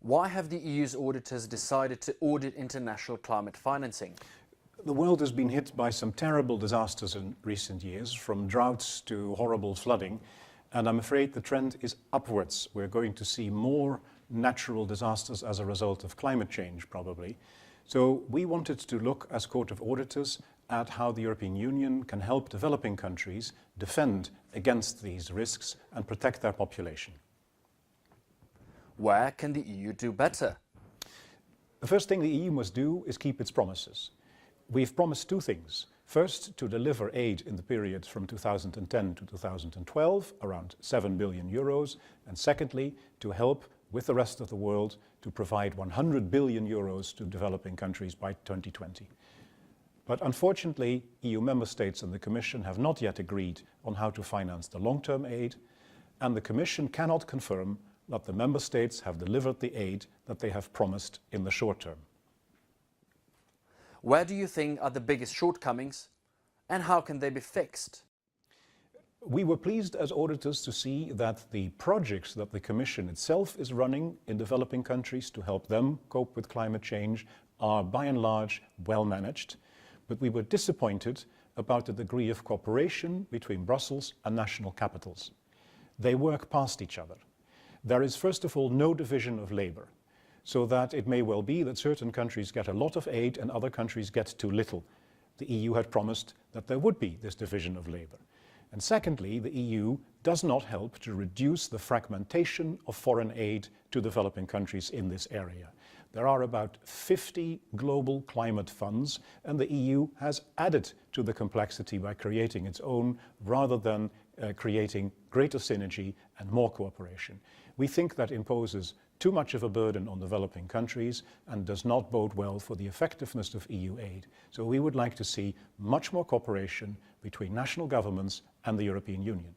Why have the EU's auditors decided to audit international climate financing? The world has been hit by some terrible disasters in recent years, from droughts to horrible flooding, and I'm afraid the trend is upwards. We're going to see more natural disasters as a result of climate change, probably. So we wanted to look, as Court of Auditors, at how the European Union can help developing countries defend against these risks and protect their population. Where can the EU do better? The first thing the EU must do is keep its promises. We've promised two things. First, to deliver aid in the period from 2010 to 2012, around 7 billion euros. And secondly, to help with the rest of the world to provide 100 billion euros to developing countries by 2020. But unfortunately, EU member states and the Commission have not yet agreed on how to finance the long-term aid, and the Commission cannot confirm that the member states have delivered the aid that they have promised in the short term. Where do you think are the biggest shortcomings, and how can they be fixed? We were pleased as auditors to see that the projects that the Commission itself is running in developing countries to help them cope with climate change are by and large well managed, but we were disappointed about the degree of cooperation between Brussels and national capitals. They work past each other. There is first of all no division of labour, so that it may well be that certain countries get a lot of aid and other countries get too little. The EU had promised that there would be this division of labour. And secondly, the EU does not help to reduce the fragmentation of foreign aid to developing countries in this area. There are about 50 global climate funds, and the EU has added to the complexity by creating its own, rather than creating greater synergy and more cooperation. We think that imposes too much of a burden on developing countries and does not bode well for the effectiveness of EU aid. So we would like to see much more cooperation between national governments and the European Union.